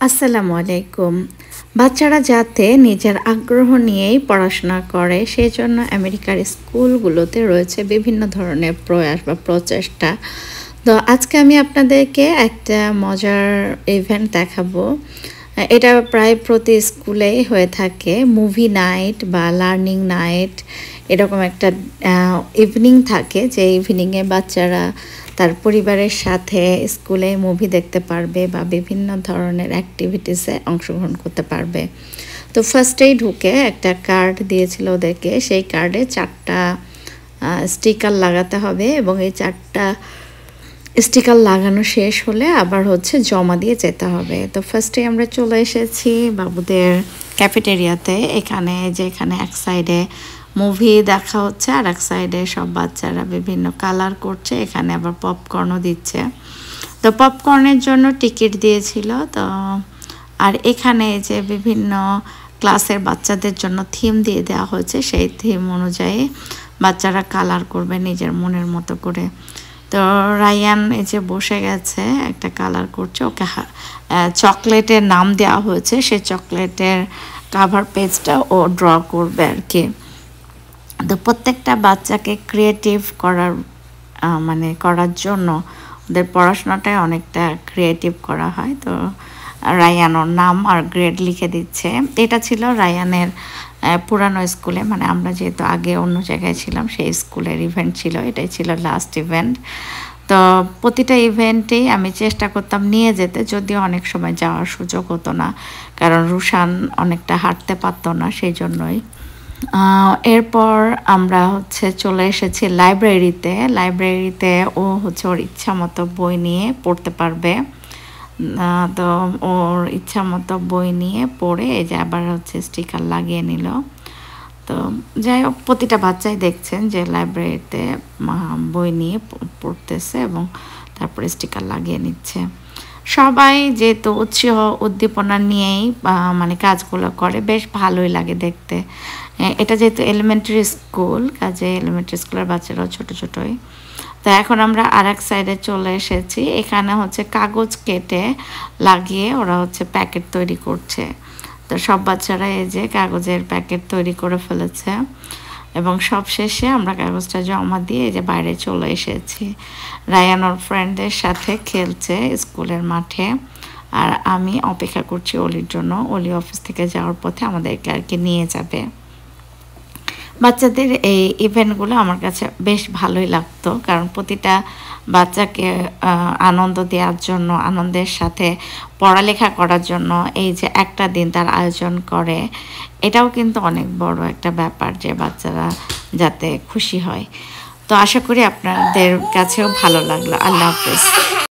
আসসালামু আলাইকুম। বাচ্চারা যাতে নিজের আগ্রহ নিয়েই পড়াশোনা করে সেজন্য আমেরিকার স্কুলগুলোতে রয়েছে বিভিন্ন ধরনের প্রয়াস বা প্রচেষ্টা। তো আজকে আমি আপনাদেরকে একটা মজার ইভেন্ট দেখাবো। এটা প্রায় প্রতি স্কুলেই হয়ে থাকে, মুভি নাইট বা লার্নিং নাইট। এরকম একটা ইভিনিং থাকে, যে ইভিনিংয়ে বাচ্চারা তার পরিবারের সাথে স্কুলে মুভি দেখতে পারবে বা বিভিন্ন ধরনের অ্যাক্টিভিটিসে অংশগ্রহণ করতে পারবে। তো ফার্স্টেই ঢুকে একটা কার্ড দিয়েছিল ওদেরকে, সেই কার্ডে 4টা স্টিকার লাগাতে হবে এবং এই 4টা স্টিকার লাগানো শেষ হলে আবার জমা দিয়ে যেতে হবে। তো ফার্স্টে আমরা চলে এসেছি বাবুদের ক্যাফেটেরিয়াতে। এখানে এক সাইডে মুভি দেখা হচ্ছে আর এক সাইডে সব বাচ্চারা বিভিন্ন কালার করছে, এখানে আবার পপকর্নও দিচ্ছে। তো পপকর্নের জন্য টিকিট দিয়েছিল। তো আর এখানে যে বিভিন্ন ক্লাসের বাচ্চাদের জন্য থিম দিয়ে দেওয়া হয়েছে, সেই থিম অনুযায়ী বাচ্চারা কালার করবে নিজের মনের মতো করে। তো রায়ান এই যে বসে গেছে, একটা কালার করছে, ওকে চকলেটের নাম দেওয়া হয়েছে, সেই চকলেটের কাভার পেজটা ও ড্র করবে আর কি। তো প্রত্যেকটা বাচ্চাকে ক্রিয়েটিভ করার জন্য ওদের পড়াশোনাটাই অনেকটা ক্রিয়েটিভ করা হয়। তো রায়ান ওর নাম আর গ্রেড লিখে দিচ্ছে। এটা ছিল রায়ানের পুরানো স্কুলে, মানে আমরা যেহেতু আগে অন্য জায়গায় ছিলাম সেই স্কুলের ইভেন্ট ছিল, এটাই ছিল লাস্ট ইভেন্ট। তো প্রতিটা ইভেন্টেই আমি চেষ্টা করতাম নিয়ে যেতে, যদিও অনেক সময় যাওয়ার সুযোগ হতো না, কারণ রুশান অনেকটা হাঁটতে পারতো না, সেই জন্যই। এরপর আমরা চলে এসেছি লাইব্রেরিতে ও ওর ইচ্ছা মতো বই নিয়ে পড়তে পারবে। তো ওর ইচ্ছা মতো বই নিয়ে পড়ে এই যে আবার স্টিকার লাগিয়ে নিল। তো যাই হোক, প্রতিটা বাচ্চাই দেখছেন যে লাইব্রেরিতে বই নিয়ে পড়তেছে এবং তারপরে স্টিকার লাগিয়ে নিচ্ছে। সবাই যেহেতু উৎসাহ উদ্দীপনা নিয়েই কাজগুলো করে, বেশ ভালোই লাগে দেখতে। এটা যেহেতু এলিমেন্টারি স্কুল, কাজে এলিমেন্টারি স্কুলের বাচ্চারাও ছোটো ছোটোই। তো এখন আমরা আর এক সাইডে চলে এসেছি। এখানে কাগজ কেটে লাগিয়ে ওরা প্যাকেট তৈরি করছে। তো সব বাচ্চারা এই যে কাগজের প্যাকেট তৈরি করে ফেলেছে এবং সব শেষে আমরা কাগজটা জমা দিয়ে এই যে বাইরে চলে এসেছি। রায়ান ওর ফ্রেন্ডদের সাথে খেলছে স্কুলের মাঠে, আর আমি অপেক্ষা করছি অলির জন্য। অলি অফিস থেকে যাওয়ার পথে আমাদেরকে আর কি নিয়ে যাবে। বাচ্চাদের এই ইভেন্টগুলো আমার কাছে বেশ ভালোই লাগতো, কারণ প্রতিটা বাচ্চাকে আনন্দ দেওয়ার জন্য, আনন্দের সাথে পড়ালেখা করার জন্য এই যে একটা দিন তার আয়োজন করে, এটাও কিন্তু অনেক বড় একটা ব্যাপার, যে বাচ্চারা যাতে খুশি হয়। তো আশা করি আপনাদের কাছেও ভালো লাগলো। আল্লাহ হাফেজ।